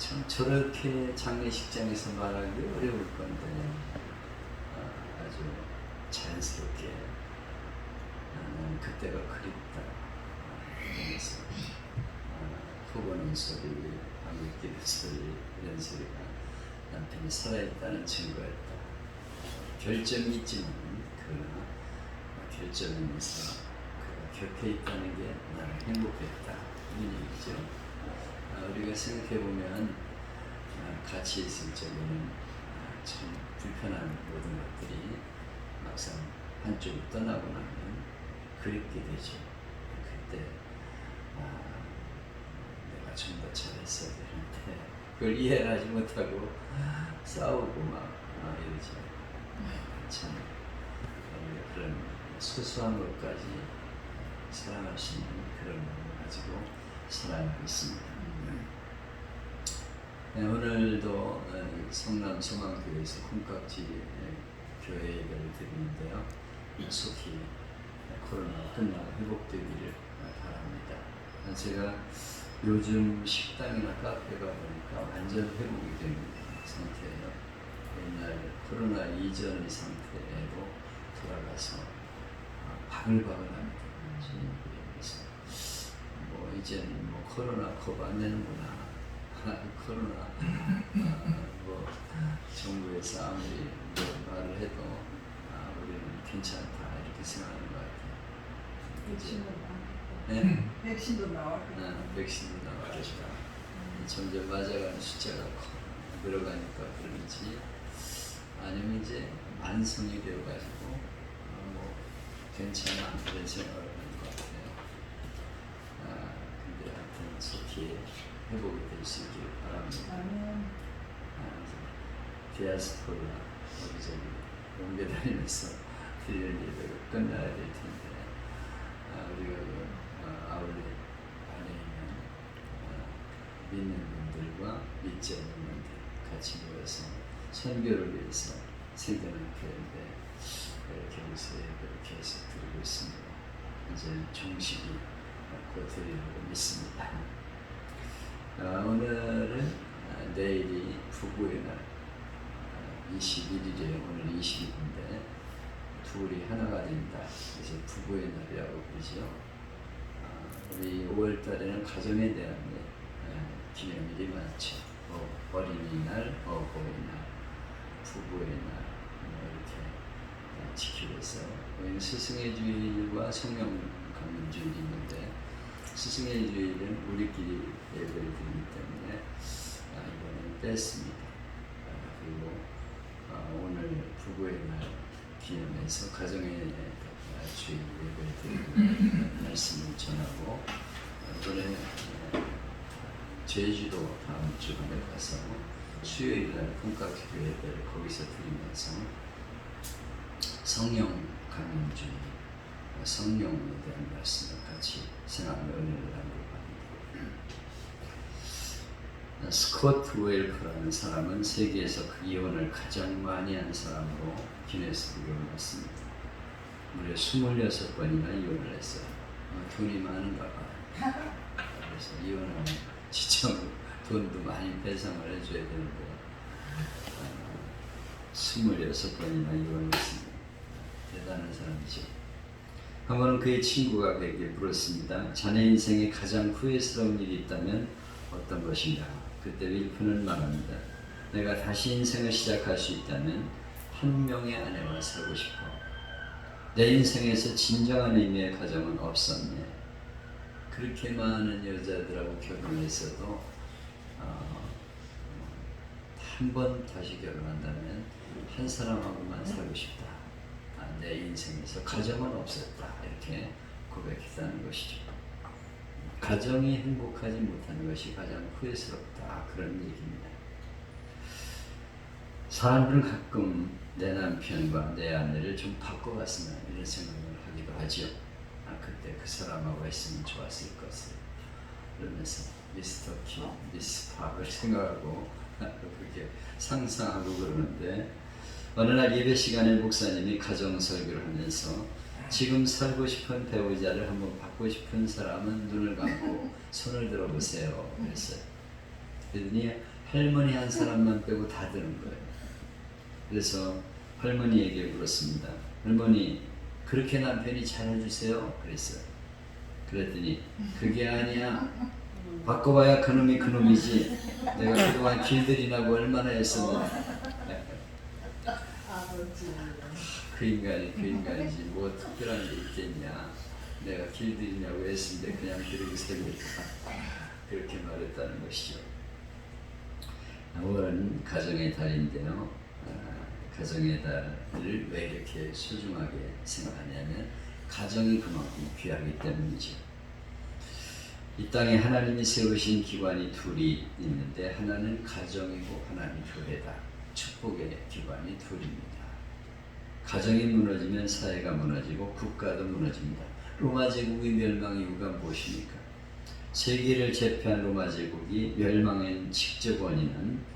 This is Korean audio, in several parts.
참 저렇게 장례식장에서 말하기 어려울 건데 아주 자연스럽게 나는 그때가 그립다 하면서 후보는 소리, 방귀뀌는 소리 이런 소리가 남편이 살아있다는 증거였다. 결점이 있지만 그러나 결점에서 그가 곁에 있다는 게 나는 행복했다 이런 얘기죠. 우리가 생각해보면 같이 있을 적에는 참 불편한 모든 것들이 막상 한쪽으로 떠나고 나면 그립게 되죠. 그때 내가 좀 더 잘했어야 되는데 그걸 이해를 하지 못하고 싸우고 막 이러죠. 참 그런 소소한 것까지 사랑할 수 있는 그런 마음을 가지고 살아가고 있습니다. 네, 오늘도 성남 소망교회에서 콩깍지 교회 예배를 드리는데요. 속히 코로나가 끝나고 회복되기를 바랍니다. 제가 요즘 식당이나 카페가 보니까 완전 회복이 된 상태예요. 옛날 코로나 이전의 상태로 돌아가서 바글바글합니다. 그래서 이제는 코로나 겁 안 내는구나. 코로나 정부에서 아무리 말을 해도 우리는 괜찮다 이렇게 생각하는 것 같아요. 백신도 나왔고, 네? 백신도 나왔고, 백신도 나왔죠. 점점 맞아가는 숫자가 늘어가니까 그런지 아니면 이제 만성이 되어가지고 괜찮아 이런 생각을 하는 것 같아요. 근데 하여튼 속히 회복이 될 수 있기를 바랍니다. 디아스포라 여기저기 옮겨다니면서 드리는 예배가 끝나야 될 텐데 우리가 아울렛 안에 있는 믿는 분들과 믿지 않는 분들 같이 모여서 선교를 위해서 생겨난 교회인데 여기서 예배를 계속 드리고 있습니다. 이제 종식이 곧 드리려고 믿습니다. 오늘은 내일이 부부의 날 21일이에요. 오늘 20일인데 둘이 하나가 된다. 그래서 부부의 날이라고 그러죠. 우리 5월달에는 가정에 대한 기념일이 많죠. 어린이날, 어버이날, 부부의 날 이렇게 지키고 있어요. 스승의 주일과 성령 강림 주일이 있는데 스승의 주일은 우리끼리 예배를 드리기 때문에 이거는 뺐습니다. 그리고 오늘 부부의 날 기념해서 가정의 주일 예배를 드리는 말씀을 전하고 이번에 제주도 다음 주에 가서 수요일 날 콩깍지 예배를 거기서 드리면서 성령 강림주일 성령에 대한 말씀을 같이 생각하며 은혜를 나누고 합니다. 스코트 웰프라는 사람은 세계에서 그 이혼을 가장 많이 한 사람으로 기네스북에 올랐습니다. 무려 26번이나 이혼을 했어요. 돈이 많은가 봐요. 그래서 이혼하면 지정으로 돈도 많이 배상을 해줘야 되는데 26번이나 이혼을 했습니다. 대단한 사람이죠. 한 번은 그의 친구가 그에게 물었습니다. 자네 인생에 가장 후회스러운 일이 있다면 어떤 것인가? 그때 윌프는 말합니다. 내가 다시 인생을 시작할 수 있다면 한 명의 아내와 살고 싶어. 내 인생에서 진정한 의미의 가정은 없었네. 그렇게 많은 여자들하고 결혼했어도 한 번 다시 결혼한다면 한 사람하고만 살고 싶다. 내 인생에서 가정은 없었다. 이렇게 고백했다는 것이죠. 가정이 행복하지 못하는 것이 가장 후회스럽다. 그런 얘기입니다. 사람들은 가끔 내 남편과 내 아내를 좀 바꿔봤으면 이런 생각을 하기도 하죠. 그때 그 사람하고 했으면 좋았을 것을. 그러면서 미스터 키, 미스 팝을 생각하고 그렇게 상상하고 그러는데 어느 날 예배 시간에 목사님이 가정 설교를 하면서 지금 살고 싶은 배우자를 한번 받고 싶은 사람은 눈을 감고 손을 들어보세요. 그랬어요. 그랬더니 할머니 한 사람만 빼고 다 드는 거예요. 그래서 할머니에게 물었습니다. 할머니, 그렇게 남편이 잘해주세요? 그랬어요. 그랬더니 그게 아니야. 바꿔봐야 그놈이 그놈이지. 내가 그동안 길들이라고 얼마나 했었는데. 아버지. 그 인간이지 뭐 특별한 게 있겠냐. 내가 길들이냐고 했는데 그냥 들이고 살겠다. 그렇게 말했다는 것이죠. 오늘은 가정의 달인데요. 가정의 달을 왜 이렇게 소중하게 생각하냐면 가정이 그만큼 귀하기 때문이죠. 이 땅에 하나님이 세우신 기관이 둘이 있는데 하나는 가정이고 하나는 교회다. 축복의 기관이 둘입니다. 가정이 무너지면 사회가 무너지고 국가도 무너집니다. 로마 제국의 멸망 이유가 무엇입니까? 세계를 제패한 로마 제국이 멸망의 직접 원인은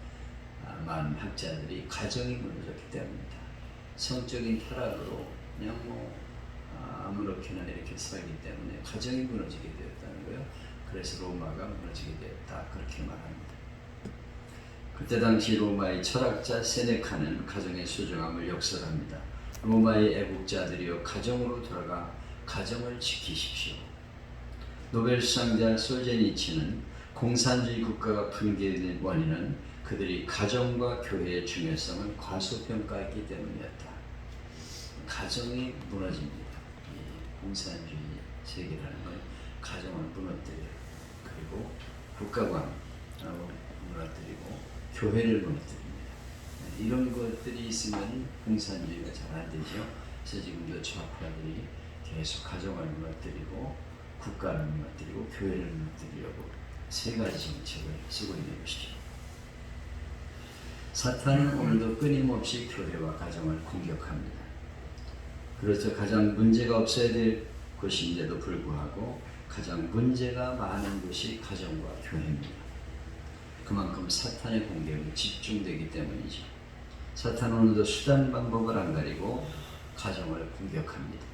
많은 학자들이 가정이 무너졌기 때문입니다. 성적인 타락으로 그냥 아무렇게나 이렇게 살기 때문에 가정이 무너지게 되었다는 거예요. 그래서 로마가 무너지게 되었다. 그렇게 말합니다. 그때 당시 로마의 철학자 세네카는 가정의 소중함을 역설합니다. 로마의 애국자들이여 가정으로 돌아가 가정을 지키십시오. 노벨 수상자 솔제니치는 공산주의 국가가 붕괴된 원인은 그들이 가정과 교회의 중요성을 과소평가했기 때문이었다. 가정이 무너집니다. 이 공산주의 세계라는 건 가정을 무너뜨려요. 그리고 국가관을 무너뜨리고 교회를 무너뜨립니다. 이런 것들이 있으면 공산주의가 잘 안 되죠. 그래서 지금도 좌파들이 계속 가정을 무너뜨리고 국가를 무너뜨리고 교회를 무너뜨리려고 세 가지 정책을 쓰고 있는 것이죠. 사탄은 오늘도 끊임없이 교회와 가정을 공격합니다. 그래서 가장 문제가 없어야 될 곳인데도 불구하고 가장 문제가 많은 곳이 가정과 교회입니다. 그만큼 사탄의 공격이 집중되기 때문이죠. 사탄은 오늘도 수단 방법을 안 가리고 가정을 공격합니다.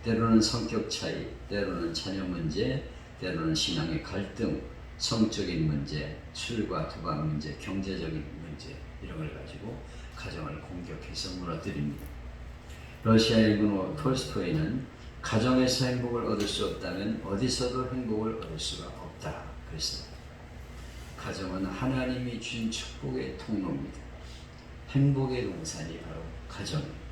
때로는 성격 차이, 때로는 자녀 문제, 때로는 신앙의 갈등, 성적인 문제, 술과 도박 문제, 경제적인 문제 이런 걸 가지고 가정을 공격해서 무너뜨립니다. 러시아의 문호 톨스토이는 가정에서 행복을 얻을 수 없다면 어디서도 행복을 얻을 수가 없다 그랬어요. 가정은 하나님이 주신 축복의 통로입니다. 행복의 동산이 바로 가정입니다.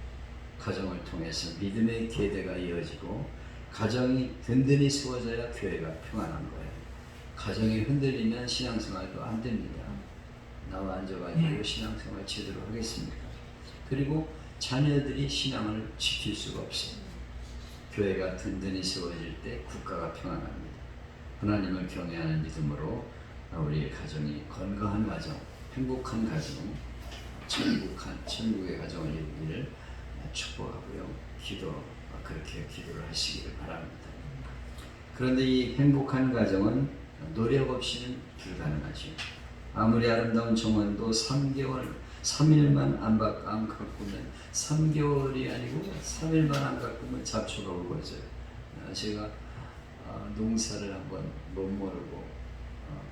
가정을 통해서 믿음의 계대가 이어지고 가정이 든든히 세워져야 교회가 평안한 거예요. 가정이 흔들리면 신앙생활도 안 됩니다. 나와 앉아가지고 신앙생활 제대로 하겠습니까? 그리고 자녀들이 신앙을 지킬 수가 없어요. 교회가 든든히 세워질 때 국가가 평안합니다. 하나님을 경외하는 믿음으로 우리의 가정이 건강한 가정, 행복한 가정, 천국의 가정을 이루기를 축복하고요. 그렇게 기도를 하시기를 바랍니다. 그런데 이 행복한 가정은 노력 없이는 불가능하죠. 아무리 아름다운 정원도 3일만 안 가꾸면 3개월이 아니고 3일만 안 가꾸면 잡초가 울거져요. 제가 농사를 한번 못 모르고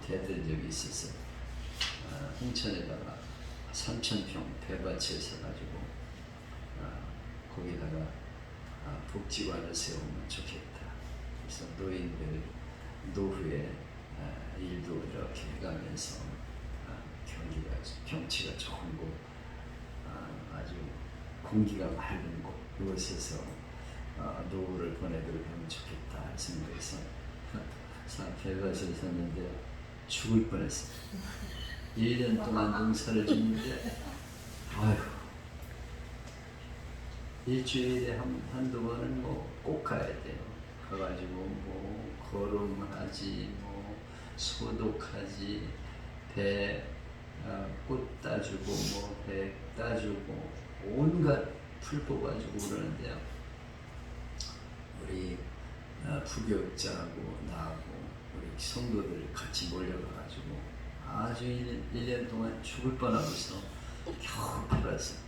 대든 적이 있었어요. 홍천에다가 3,000평 벼밭을 사가지고 거기다가 복지관을 세우면 좋겠다. 그래서 노인들 노후에 일도 이렇게 해가면서 경치가 좋은 곳, 아주 공기가 맑은 곳 이곳에서 노후를 보내도록 하면 좋겠다 생각해서 벼밭을 샀는데 죽을 뻔했어요. 1년 동안 농사를 짓는데 아휴 일주일에 한두 번은 꼭 가야 돼요. 가가지고 걸음하지, 소독하지, 꽃 따주고, 배 따주고, 온갖 풀 뽑아주고 그러는데요. 우리 부교육자하고 나하고 우리 성도들 같이 몰려가가지고 아주 1년 동안 죽을 뻔하고서 겨우 풀었어요.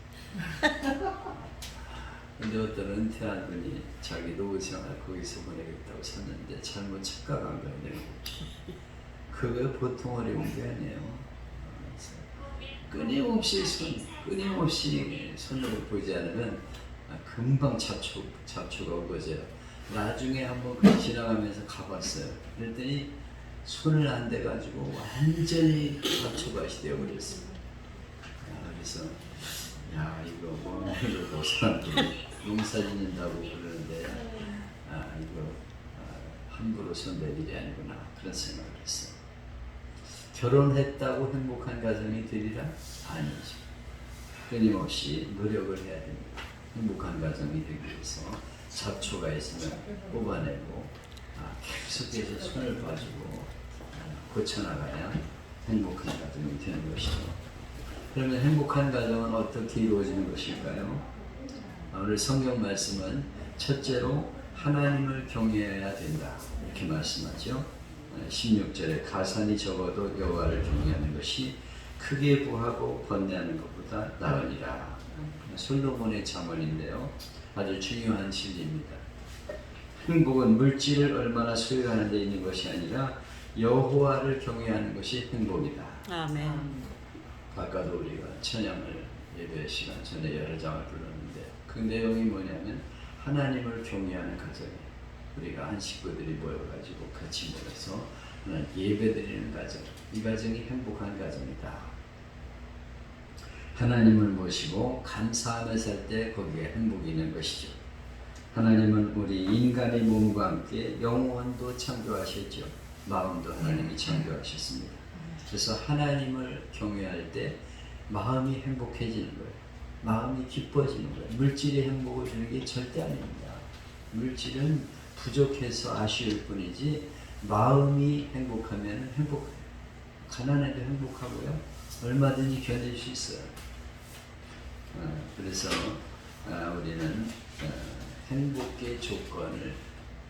근데 어떤 은퇴한 분이 자기 노후 생활 거기서 보내겠다고 샀는데 잘못 착각한 거예요. 그게 보통 어려운 게 아니에요. 끊임없이 손으로 보지 않으면 금방 잡초가 엎어져요. 나중에 한번 지나가면서 가봤어요. 그랬더니 손을 안 대가지고 완전히 잡초밭이 되어버렸어요. 그래서 이거 뭐 이러고 사람들이 농사 짓는다고 그러는데 이거 함부로 손댈 일이 아니구나 그런 생각을 했어요. 결혼했다고 행복한 가정이 되리라? 아니죠. 끊임없이 노력을 해야 됩니다. 행복한 가정이 되기 위해서 잡초가 있으면 뽑아내고 계속해서 손을 봐주고 고쳐나가야 행복한 가정이 되는 것이죠. 그러면 행복한 가정은 어떻게 이루어지는 것일까요? 오늘 성경 말씀은 첫째로 하나님을 경외해야 된다 이렇게 말씀하죠. 16절에 가산이 적어도 여호와를 경외하는 것이 크게 부하고 번뇌하는 것보다 나으니라. 솔로몬의 잠언인데요. 아주 중요한 진리입니다. 행복은 물질을 얼마나 소유하는 데 있는 것이 아니라 여호와를 경외하는 것이 행복이다. 아멘. 아까도 우리가 찬양을 예배 시간 전에 여러 장을 불렀는데 그 내용이 뭐냐면 하나님을 경외하는 가정이에요. 우리가 한 식구들이 모여가지고 같이 모여서 예배드리는 가정, 이 가정이 행복한 가정이다. 하나님을 모시고 감사하며 살 때 거기에 행복이 있는 것이죠. 하나님은 우리 인간의 몸과 함께 영혼도 창조하셨죠. 마음도 하나님이 창조하셨습니다. 그래서 하나님을 경외할 때 마음이 행복해지는 거예요. 마음이 기뻐지는 거예요. 물질이 행복을 주는 게 절대 아닙니다. 물질은 부족해서 아쉬울 뿐이지 마음이 행복하면 행복해요. 가난해도 행복하고요. 얼마든지 견딜 수 있어요. 그래서 우리는 행복의 조건을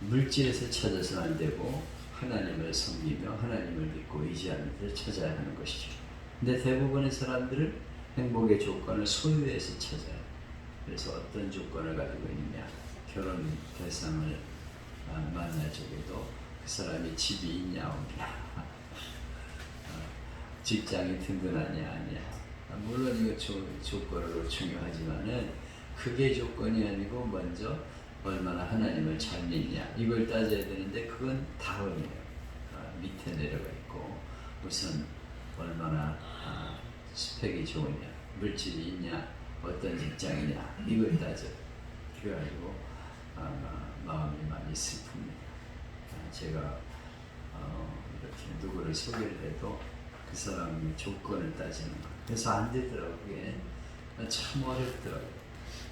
물질에서 찾아서 안 되고 하나님을 섬기며 하나님을 믿고 의지하는 데 찾아야 하는 것이죠. 근데 대부분의 사람들은 행복의 조건을 소유에서 찾아요. 그래서 어떤 조건을 가지고 있느냐, 결혼 대상을 만날 적에도 그 사람이 집이 있냐 없냐, 직장이 든든하냐 아니냐. 물론 이거 조건으로 중요하지만은 그게 조건이 아니고 먼저 얼마나 하나님을 잘 믿냐 이걸 따져야 되는데 그건 다음이에요. 밑에 내려가 있고 우선 얼마나 스펙이 좋으냐, 물질이 있냐, 어떤 직장이냐 이걸 따져요. 그래가지고 마음이 많이 슬픕니다. 제가 이렇게 누구를 소개를 해도 그 사람의 조건을 따지는 거. 그래서 안 되더라고요. 그게 참 어렵더라고요.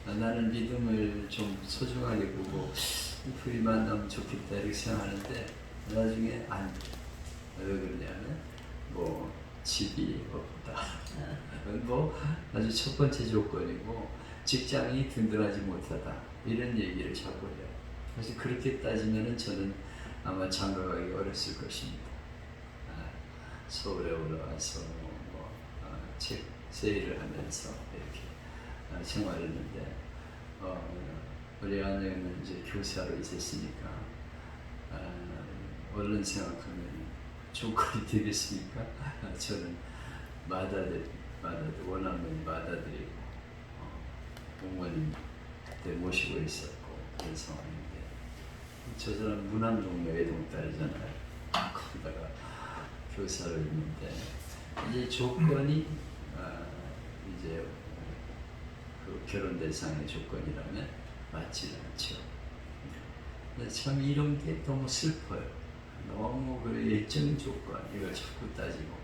나는 믿음을 좀 소중하게 보고 둘이 만나면 좋겠다 이렇게 생각하는데 나중에 안 돼. 왜 그러냐면 뭐 집이 없다. 뭐 아주 첫 번째 조건이고 직장이 든든하지 못하다. 이런 얘기를 자꾸 해요. 그래서 그렇게 따지면은 저는 아마 장가가기 어렸을 것입니다. 서울에 올라와서 책 세일을 하면서 이렇게 생활했는데 우리 아내는 이제 교사로 있었으니까 얼른 생각하면 조건이 되겠습니까? 저는 원하면 받아들이고 부모님 그때 모시고 있었고 그런 상황인데 저 사람 문암동 외동딸이잖아요. 거기다가 교사를 했는데 이제 조건이 이제 그 결혼 대상의 조건이라면 맞지 않죠. 근데 참 이런 게 너무 슬퍼요. 너무 그 일정 조건 이걸 자꾸 따지고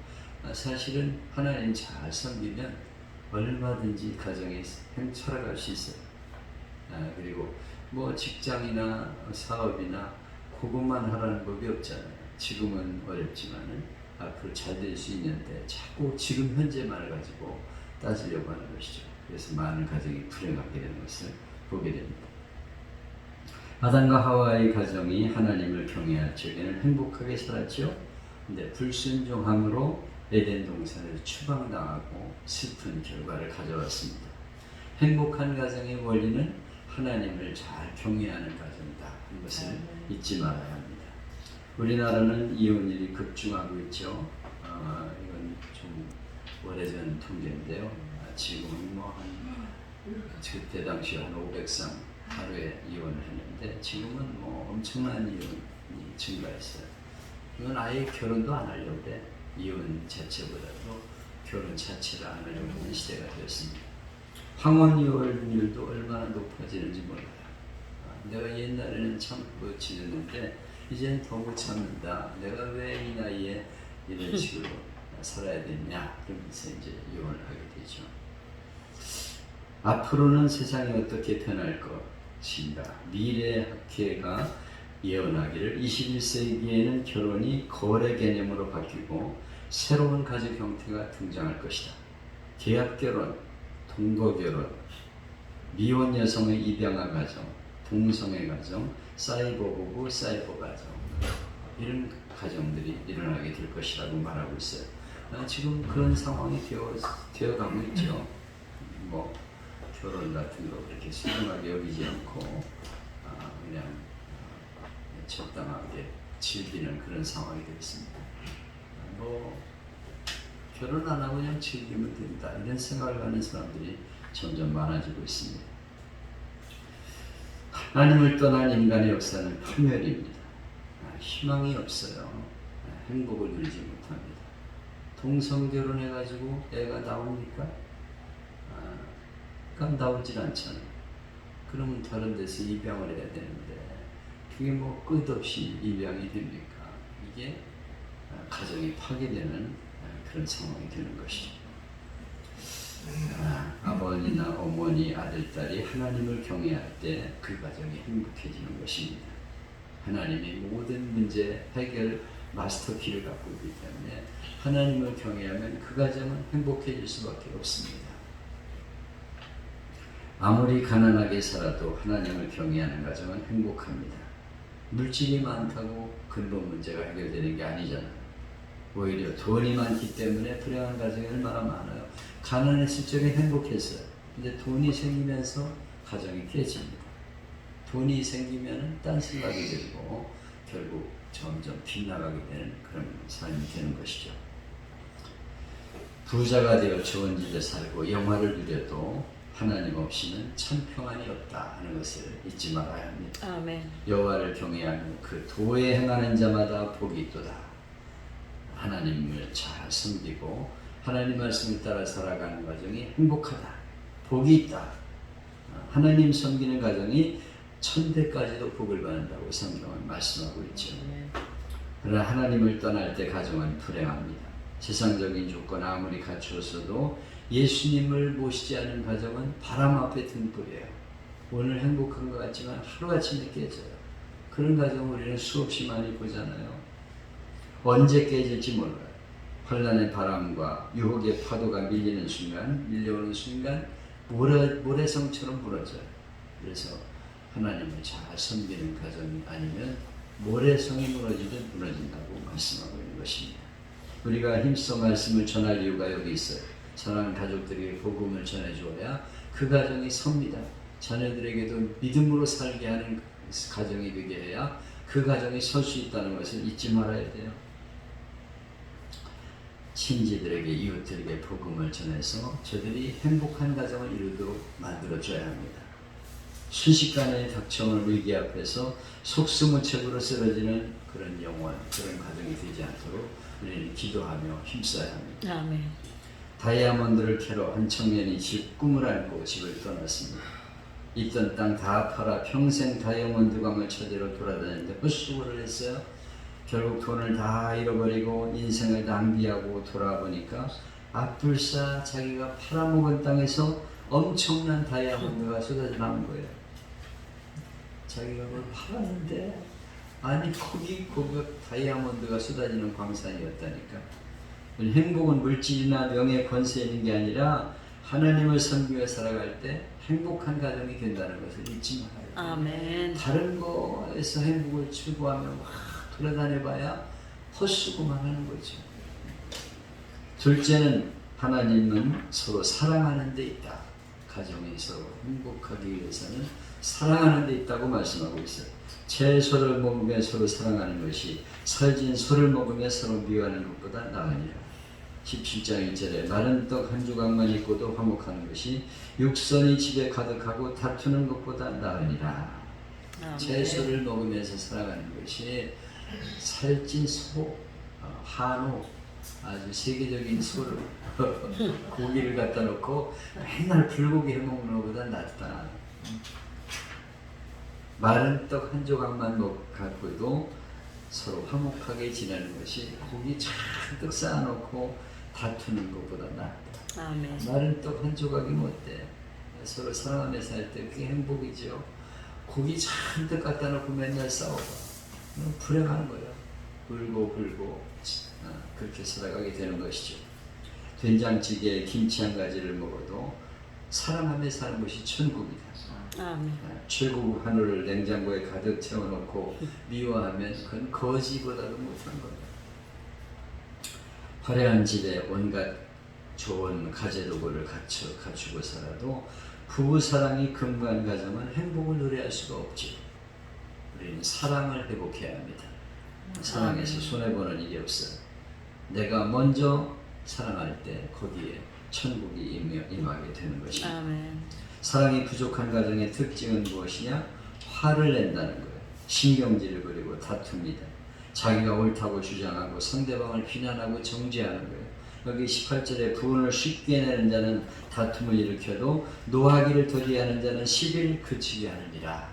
사실은 하나님 잘 섬기면 얼마든지 가정에 살아갈 수 있어요. 그리고 뭐 직장이나 사업이나 그것만 하라는 법이 없잖아요. 지금은 어렵지만은 앞으로 잘 될 수 있는데 자꾸 지금 현재만을 가지고 따지려고 하는 것이죠. 그래서 많은 가정이 불행하게 되는 것을 보게 됩니다. 아담과 하와의 가정이 하나님을 경외할 적에는 행복하게 살았죠. 근데 불순종함으로 에덴 동산을 추방당하고 슬픈 결과를 가져왔습니다. 행복한 가정의 원리는 하나님을 잘 경외하는 가정이다. 이것을 잊지 말아야 합니다. 우리나라는 이혼율이 급증하고 있죠. 이건 좀 오래전 통계인데요. 지금은 그때 당시 한 500상 하루에 이혼을 했는데 지금은 엄청난 이혼이 증가했어요. 이건 아예 결혼도 안 하려고 해. 이혼 자체보다도 결혼 자체를 안 하려고 하는 시대가 되었습니다. 황혼 이혼율도 얼마나 높아지는지 몰라요. 내가 옛날에는 참 그거 지냈는데 이제는 더 못 참는다. 내가 왜 이 나이에 이런 식으로 살아야 되냐. 그러면서 이제 이혼을 하게 되죠. 앞으로는 세상이 어떻게 변할 것인가. 미래 학회가 예언하기를 21세기에는 결혼이 거래 개념으로 바뀌고 새로운 가족 형태가 등장할 것이다. 계약결혼, 동거결혼, 미혼 여성의 입양아 가정, 동성애 가정, 사이버 부부, 사이버 가정, 이런 가정들이 일어나게 될 것이라고 말하고 있어요. 지금 그런 상황이 되어가고 있죠. 결혼 같은 거 그렇게 소중하게 여기지 않고 그냥 적당하게 즐기는 그런 상황이 되겠습니다. 결혼 안 하고 그냥 즐기면 된다 이런 생각을 하는 사람들이 점점 많아지고 있습니다. 하나님을 떠난 인간의 역사는 파멸입니다. 희망이 없어요. 행복을 누리지 못합니다. 동성결혼해가지고 애가 나옵니까? 그럼 나오질 않잖아요. 그러면 다른 데서 입양을 해야 되는데 그게 끝없이 입양이 됩니까? 이게 가정이 파괴되는 그런 상황이 되는 것이죠. 아버지나 어머니, 아들, 딸이 하나님을 경외할 때 그 가정이 행복해지는 것입니다. 하나님이 모든 문제 해결 마스터키를 갖고 있기 때문에 하나님을 경외하면 그 가정은 행복해질 수밖에 없습니다. 아무리 가난하게 살아도 하나님을 경외하는 가정은 행복합니다. 물질이 많다고 근본 문제가 해결되는 게 아니잖아요. 오히려 돈이 많기 때문에 불행한 가정이 얼마나 많아요. 가난했을 적에 행복했어요. 근데 돈이 생기면서 가정이 깨집니다. 돈이 생기면 딴 생각이 들고 결국 점점 빗나가게 되는 그런 삶이 되는 것이죠. 부자가 되어 좋은 집에 살고 영화를 누려도 하나님 없이는 참 평안이 없다 하는 것을 잊지 말아야 합니다. 아멘. 여호와를 경외하며 그 도에 행하는 자마다 복이 있도다. 하나님을 잘 섬기고 하나님 말씀을 따라 살아가는 과정이 행복하다. 복이 있다. 하나님 섬기는 가정이 천대까지도 복을 받는다고 성경은 말씀하고 있죠. 그러나 하나님을 떠날 때 가정은 불행합니다. 세상적인 조건 아무리 갖추었어도 예수님을 모시지 않은 가정은 바람 앞에 등불이에요. 오늘 행복한 것 같지만 하루아침에 깨져요. 그런 가정 우리는 수없이 많이 보잖아요. 언제 깨질지 몰라요. 환란의 바람과 유혹의 파도가 밀려오는 순간 모래성처럼 무너져요. 그래서 하나님을 잘 섬기는 가정이 아니면 모래성이 무너지듯 무너진다고 말씀하고 있는 것입니다. 우리가 힘써 말씀을 전할 이유가 여기 있어요. 사랑하는 가족들에게 복음을 전해주어야 그 가정이 섭니다. 자녀들에게도 믿음으로 살게 하는 가정이 되게 해야 그 가정이 설 수 있다는 것을 잊지 말아야 돼요. 친지들에게 이웃들에게 복음을 전해서 저들이 행복한 가정을 이루도록 만들어줘야 합니다. 순식간에 닥쳐오는 위기 앞에서 속수무책으로 쓰러지는 그런 영혼, 그런 가정이 되지 않도록 우리는 기도하며 힘써야 합니다. 아멘. 다이아몬드를 캐러 한 청년이 꿈을 안고 집을 떠났습니다. 있던 땅 다 팔아 평생 다이아몬드 광을 찾으러 돌아다녔는데 헛수고를 했어요. 결국 돈을 다 잃어버리고 인생을 낭비하고 돌아보니까 앞불사 자기가 팔아먹은 땅에서 엄청난 다이아몬드가 쏟아져 나온 거예요. 자기가 그걸 팔았는데 아니 거기 다이아몬드가 쏟아지는 광산이었다니까. 행복은 물질이나 명예, 권세에 있는 게 아니라 하나님을 섬기며 살아갈 때 행복한 가정이 된다는 것을 잊지 말아요. 아멘. 다른 거에서 행복을 추구하며 막 돌아다녀봐야 헛수고만 하는 거죠. 둘째는 하나님은 서로 사랑하는 데 있다. 가정이 서로 행복하기 위해서는 사랑하는 데 있다고 말씀하고 있어요. 채소를 먹으며 서로 사랑하는 것이 살진 소를 먹으며 서로 미워하는 것보다 나으니라. 17장 1절에 마른 떡 한 조각만 있고도 화목하는 것이 육선이 집에 가득하고 다투는 것보다 나으니라. 채소를 먹으면서 살아가는 것이 살찐 소, 한우, 아주 세계적인 소를 고기를 갖다 놓고 맨날 불고기 해먹는 것보다 낫다. 마른 떡 한 조각만 갖고도 서로 화목하게 지내는 것이 고기 잔뜩 쌓아놓고 다투는 것보다 낫다. 아멘. 마른 떡 한 조각이면 어때? 서로 사랑하며 살 때 그게 행복이죠. 고기 잔뜩 갖다 놓고 맨날 싸워봐. 불행하는 거야. 울고 그렇게 살아가게 되는 것이죠. 된장찌개에 김치 한 가지를 먹어도 사랑하며 사는 것이 천국이다. 아멘. 최고급 한우를 냉장고에 가득 채워놓고 미워하면 그건 거지보다도 못한 거예요. 화려한 집에 온갖 좋은 가재도구를 갖추고 살아도 부부사랑이 금간 가정은 행복을 노래할 수가 없죠. 우리는 사랑을 회복해야 합니다. 사랑에서 손해보는 일이 없어요. 내가 먼저 사랑할 때 거기에 천국이 임하게 되는 것입니다. 아멘. 사랑이 부족한 가정의 특징은 무엇이냐? 화를 낸다는 거예요. 신경질을 부리고 다툽니다. 자기가 옳다고 주장하고 상대방을 비난하고 정죄하는 거예요. 여기 18절에 분을 쉽게 내는 자는 다툼을 일으켜도 노하기를 더디하는 자는 시비를 그치게 하느니라.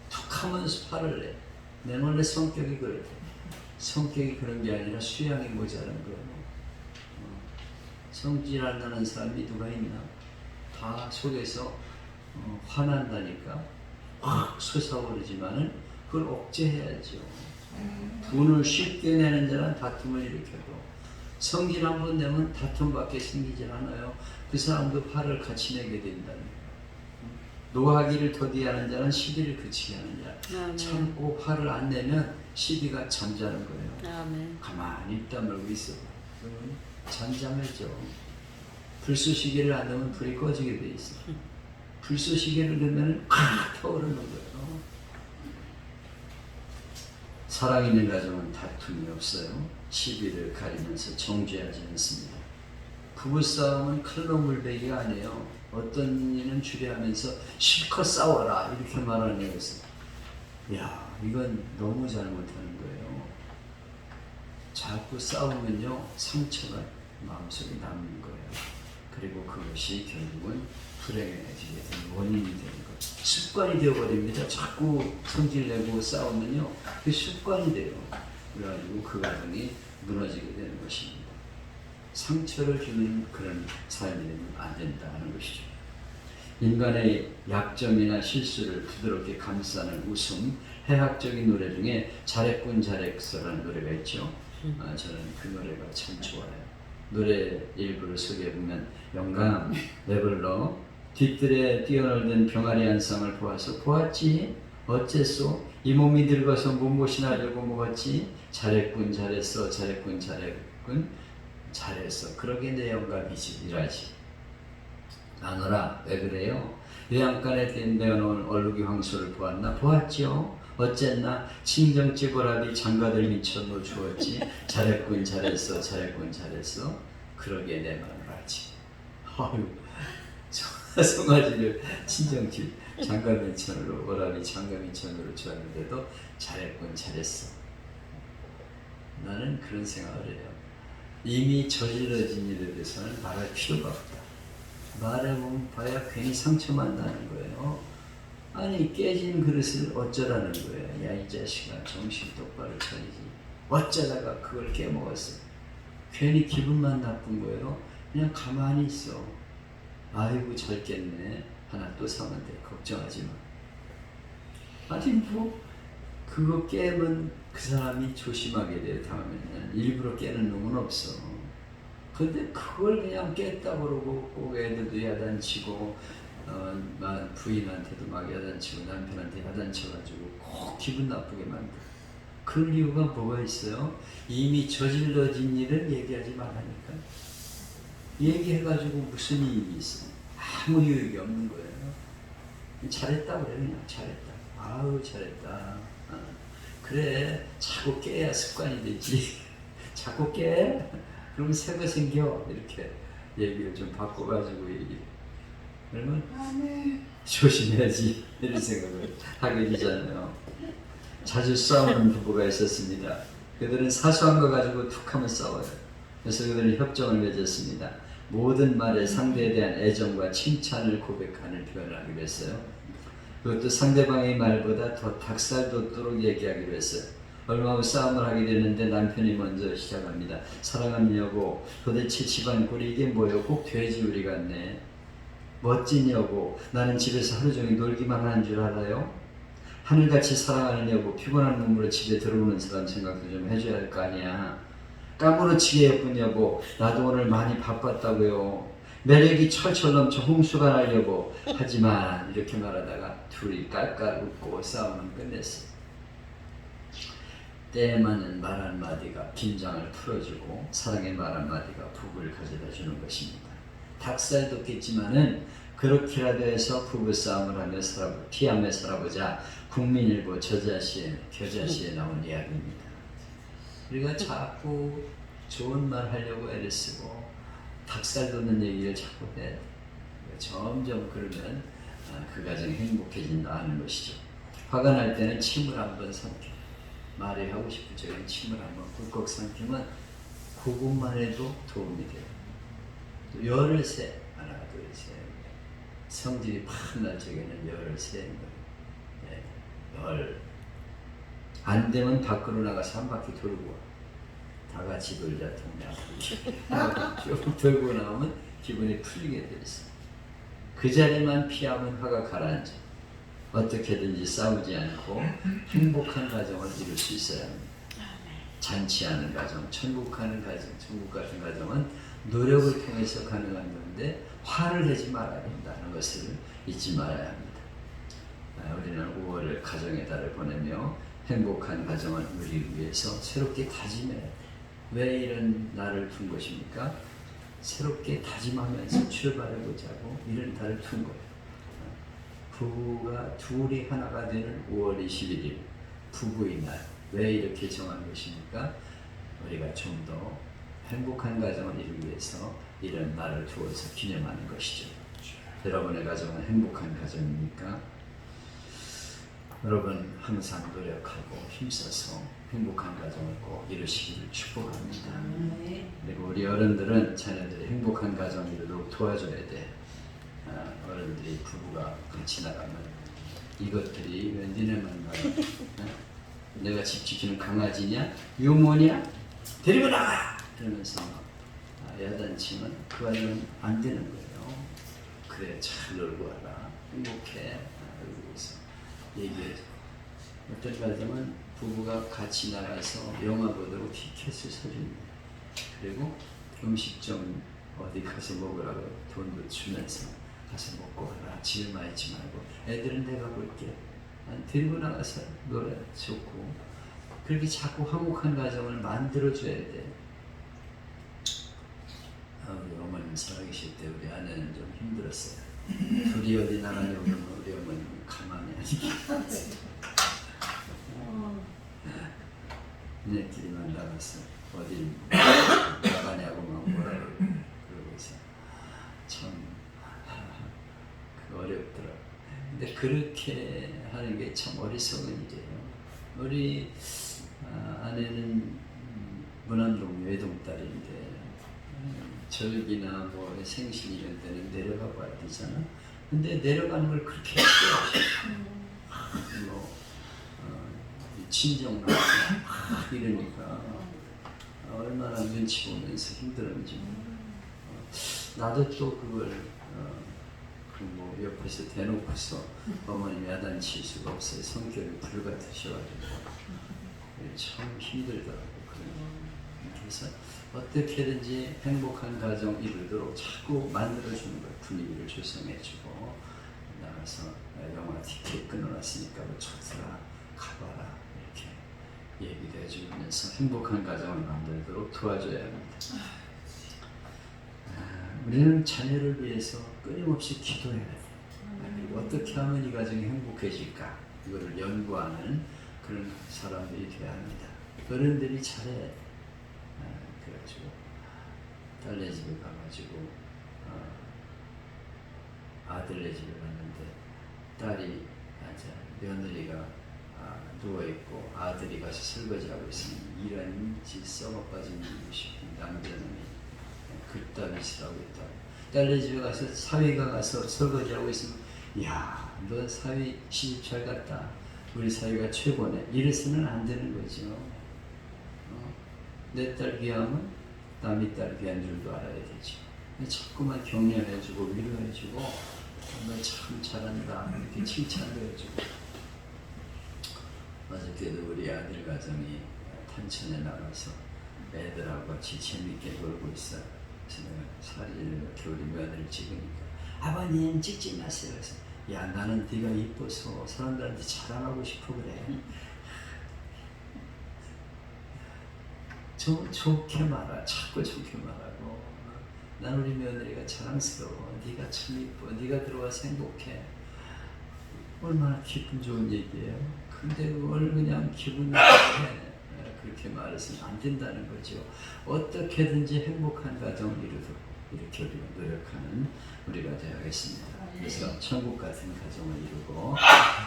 툭하면 화를 내. 내 원래 성격이 그래. 성격이 그런 게 아니라 수양이 모자란 거예요. 성질 안 나는 사람이 누가 있나? 다 속에서 화난다니까 확 솟아오르지만은 그걸 억제해야죠. 분을 쉽게 내는 자는 다툼을 일으켜도 성질 한번 내면 다툼밖에 생기질 않아요. 그 사람도 화를 같이 내게 된다는 거예요. 노하기를 더디하는 자는 시비를 그치게 하는 자. 참고 화를 안 내면 시비가 잠자는 거예요. 아멘. 가만히 입 다물고 있어. 그러면 잠잠해져. 불쏘시개를 안 넣으면 불이 꺼지게 돼 있어. 불쏘시개를 넣으면 팍 타오르는 거예요. 사랑 있는 가정은 다툼이 없어요. 시비를 가리면서 정죄하지 않습니다. 부부싸움은 칼로 물베기가 아니에요. 어떤 이는 주례하면서 실컷 싸워라 이렇게 말하는 것은 야 이건 너무 잘못하는 거예요. 자꾸 싸우면요 상처가 마음속에 남는 거예요. 그리고 그것이 결국은 불행해지게 되는 원인이 되는 거예요. 습관이 되어버립니다. 자꾸 성질내고 싸우면요 그 습관이 돼요. 그래가지고 그 가정이 무너지게 되는 것입니다. 상처를 주는 그런 삶이 되면 안 된다는 것이죠. 인간의 약점이나 실수를 부드럽게 감싸는 웃음, 해학적인 노래 중에 잘했군 잘했어라는 노래가 있죠. 저는 그 노래가 참 좋아요. 노래 일부를 소개해보면 영감 내불러 뒤뜰에 뛰어놀던 병아리 한 쌍을 보아서 보았지 어째소 이 몸이 늙어서 몸보신하 려고 먹었지 잘했군 잘했어 잘했군 잘했군 잘했어 그러게 내 영감이지 이라지 마누라 왜 그래요? 외양간에 내어놓은 얼룩이 황소를 보았나? 보았지요? 어쨌나 친정집 오라비 장가들 미쳐 놓주었지 잘했군 잘했어 잘했군 잘했어 그러게 내 마누라지. 아유 송아지를 친정집 장가 민천으로 오라비 장가 민천으로 주었는데도 잘했군 잘했어. 나는 그런 생각을 해요. 이미 저질러진 일에 대해서는 말할 필요가 없다. 말해보면 봐야 괜히 상처만 나는 거예요. 아니 깨진 그릇을 어쩌라는 거예요. 야 이 자식아 정신 똑바로 차리지. 어쩌다가 그걸 깨먹었어. 괜히 기분만 나쁜 거예요. 그냥 가만히 있어. 아이고 잘 깼네. 하나 또 사면 돼. 걱정하지 마. 아니 뭐 그거 깨면 그 사람이 조심하게 돼요. 다음에는 일부러 깨는 놈은 없어. 근데 그걸 그냥 깼다 그러고 꼭 애들도 야단치고 부인한테도 막 야단치고 남편한테 야단쳐가지고 꼭 기분 나쁘게 만들어. 그럴 이유가 뭐가 있어요? 이미 저질러진 일을 얘기하지 말라니까. 얘기해가지고 무슨 이익이 있어? 아무 유익이 없는 거예요. 잘했다 그래 그냥 잘했다. 아우 잘했다. 그래 자꾸 깨야 습관이 되지. 자꾸 깨. 그럼 새거 생겨 이렇게 얘기를 좀 바꿔가지고 얘기해. 그러면 조심해야지 이런 생각을 하게 되잖아요. 자주 싸우는 부부가 있었습니다. 그들은 사소한 거 가지고 툭하면 싸워요. 그래서 그들은 협정을 맺었습니다. 모든 말에 상대에 대한 애정과 칭찬을 고백하는 표현을 하기로 했어요. 그것도 상대방의 말보다 더 닭살 돋도록 얘기하기로 했어요. 얼마 후 싸움을 하게 되는데 남편이 먼저 시작합니다. 사랑하는 여보, 도대체 집안 꼴이 이게 뭐예요? 꼭 돼지우리 같네. 멋진 여보, 나는 집에서 하루 종일 놀기만 하는 줄 알아요? 하늘같이 사랑하는 여보, 피곤한 눈으로 집에 들어오는 사람 생각도 좀 해줘야 할 거 아니야. 까무러치게 예쁜 여보, 나도 오늘 많이 바빴다고요. 매력이 철철 넘쳐 홍수가 날 여보. 하지만 이렇게 말하다가 둘이 깔깔 웃고 싸움은 끝냈어. 때에 맞는 말 한마디가 긴장을 풀어주고 사랑의 말 한마디가 부부를 가져다 주는 것입니다. 닭살 돋겠지만은 그렇게라도 해서 부부싸움을 하며 피하며 살아보자. 국민일보 겨자시에 나온 이야기입니다. 우리가 자꾸 좋은 말 하려고 애를 쓰고 닭살 돋는 얘기를 자꾸 해. 점점 그러면 그 가정이 행복해진다 하는 것이죠. 화가 날 때는 침을 한번 삼켜. 말이 하고 싶을 적엔 침을 한번 꿀꺽 삼키면 그것만 해도 도움이 돼요. 또 열을 세. 하나, 둘, 셋. 성질이 팍 날 적에는 열을 세는 거예요. 네. 열. 안 되면 밖으로 나가서 한 바퀴 돌고 와. 다 같이 돌자 동네 앞으로. 쭉 돌고 나오면 기분이 풀리게 돼 있어. 그 자리만 피하면 화가 가라앉아. 어떻게든지 싸우지 않고 행복한 가정을 이룰 수 있어야 합니다. 잔치하는 가정, 천국 가는 가정, 천국 같은 가정은 노력을 통해서 가능한 건데 화를 내지 말아야 된다는 것을 잊지 말아야 합니다. 우리는 5월을 가정의 달을 보내며 행복한 가정을 누리기 위해서 새롭게 다짐해야 돼요. 왜 이런 날을 둔 것입니까? 새롭게 다짐하면서 출발해보자고 이런 달을 둔 거예요. 부부가 둘이 하나가 되는 5월 21일 부부의 날. 왜 이렇게 정한 것입니까? 우리가 좀 더 행복한 가정을 이루기 위해서 이런 날을 두어서 기념하는 것이죠. 여러분의 가정은 행복한 가정입니까? 여러분 항상 노력하고 힘써서 행복한 가정을 꼭 이루시기를 축복합니다. 그리고 우리 어른들은 자녀들이 행복한 가정을 이루도록 도와줘야 돼. 어른들이 부부가 같이 나가면 이것들이 왜 니네만 가? 내가 집 지키는 강아지냐? 유모냐? 데리고 나가! 그러면서 야단치면 그 아이는 안 되는 거예요. 그래 잘 놀고 와라. 행복해. 그러고서 얘기해줘. 어떤 가정은 부부가 같이 나가서 영화 보도록 티켓을 사줍니다. 그리고 음식점 어디 가서 먹으라고 돈도 주면서 가서 먹고 와라. 집에만 있지 말고 애들은 내가 볼게. 데리고 나가서 노래 좋고 그렇게 자꾸 화목한 가정을 만들어줘야 돼. 우리 어머님 살아계실 때 우리 아내는 좀 힘들었어요. 둘이 어디 나가려고 그러면 우리 어머님은 가만히 안 있게 니네끼리만 나가서 어디 나가냐고 막 뭐라고 그러고 있어. 참 어렵더라고. 근데 그렇게 하는 게 참 어리석은 일이에요. 우리 아내는 문안동 외동딸인데 절기나 뭐 생신 이런 때는 내려가고 와야 되잖아. 근데 내려가는 걸 그렇게 했어요. 뭐 친정 나가고 이러니까 얼마나 눈치 보면서 힘들었는지. 나도 또 그걸 뭐 옆에서 대놓고서 어머님 야단칠 수가 없어요. 성격이 불같으셔가지고 참 힘들더라고. 그래서 어떻게든지 행복한 가정 이루도록 자꾸 만들어주는 거예요. 분위기를 조성해주고 나가서 영화 티켓 끊어놨으니까 뭐 좋더라 가봐라 이렇게 얘기도 해주면서 행복한 가정을 만들도록 도와줘야 합니다. 우리는 자녀를 위해서 끊임없이 기도해야 돼요. 그리고 어떻게 하면 이 가정이 행복해질까 이거를 연구하는 그런 사람들이 되어야 합니다. 어른들이 잘해. 그래가지고 딸네 집에 가가지고 아들네 집에 갔는데 딸이 며느리가 누워있고 아들이 가서 설거지하고 있으면 이런 짓 썩어빠진 남자놈이 그따위 짓을 하고 있다. 딸네 집에 가서 사위가 가서 설거지하고 있으면 야, 너 사위 시집 잘 갔다. 우리 사위가 최고네. 이래서는 안 되는 거죠. 내 딸 귀하면 남의 딸 귀한 줄도 알아야 되죠. 자꾸만 격려해주고 위로해주고 너 참 잘한다 이렇게 칭찬도 해주고. 어저께도 우리 아들 가정이 탄천에 나가서 애들하고 같이 재밌게 놀고 있어요. 그래서 내가 사진을 이렇게 우리 며느리를 찍으니까 아버님 찍지 마세요. 그래서 야, 나는 네가 이뻐서 사람들한테 자랑하고 싶어 그래. 좋게 말하, 자꾸 좋게 말하고. 난 우리 며느리가 자랑스러워. 네가 참 이뻐. 네가 들어와서 행복해. 얼마나 기분 좋은 얘기예요. 근데 그걸 그냥 기분 좋게 그렇게 말해서는 안 된다는 거죠. 어떻게든지 행복한 가정을 이루도록 이렇게 우리가 노력하는 우리가 되어야겠습니다. 그래서 천국 같은 가정을 이루고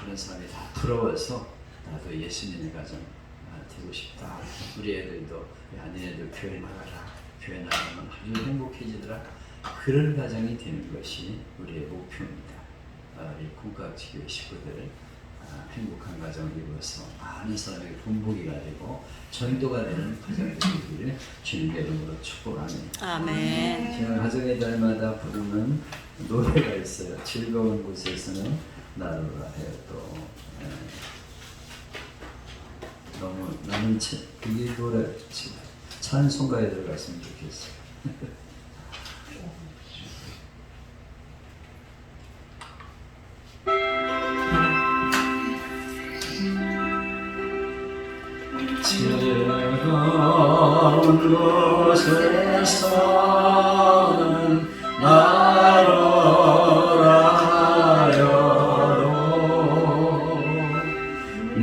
그런 사람이 다 부러워서 나도 예수님의 가정 되고 싶다. 우리 애들도 야, 니네들 교회 나가라. 교회 나가면 아주 행복해지더라. 그런 가정이 되는 것이 우리의 목표입니다. 우리 국가교회 식구들 행복한 가정을 이루어서 많은 사람에게 본보기가 되고 전도가 되는 가정이 되기를 주님의 이름으로 축복합니다. 아멘. 제가 가정의 달마다 부르는 노래가 있어요. 즐거운 곳에서는 나누라 해요. 또 너무 나는 이 노래 찬송가에 들어갔으면 좋겠어요. 즐거운 곳에서는 나로라여도 내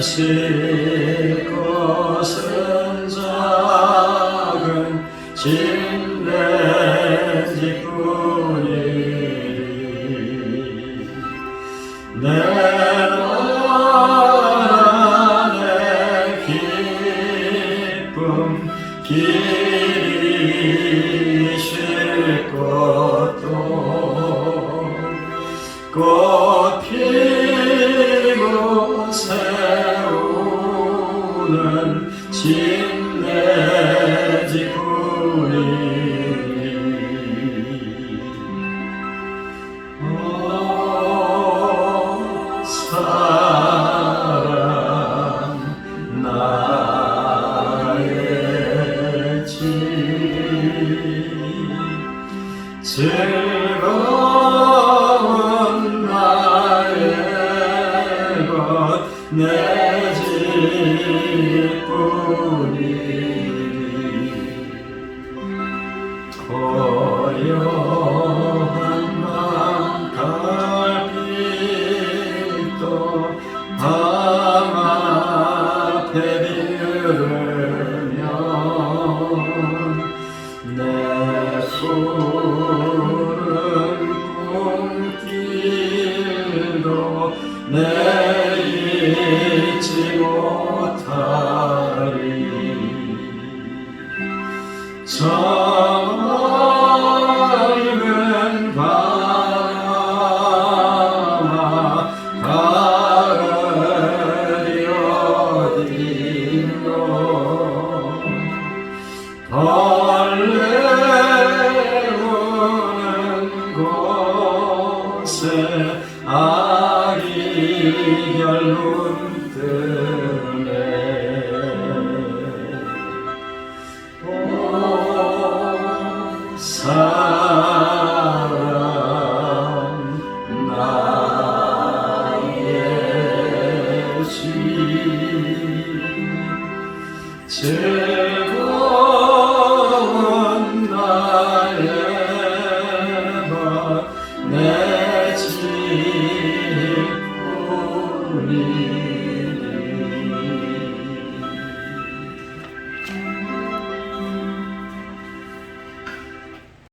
쉴 곳은 작은 침대집뿐이니 내 길이 쉴 곳도 꽃 피고 새우는 침대집뿐이니 오 사랑 나의 집 즐거운 나의 것 내 집뿐이니 고요한 밤 달빛도 밤 앞에 비르면 내 푸른 꿈길도 내 잊지 못하리 저 넓은 바람아 가을이 어디로 벌레 우는 곳에 아기 결론 뜨네 오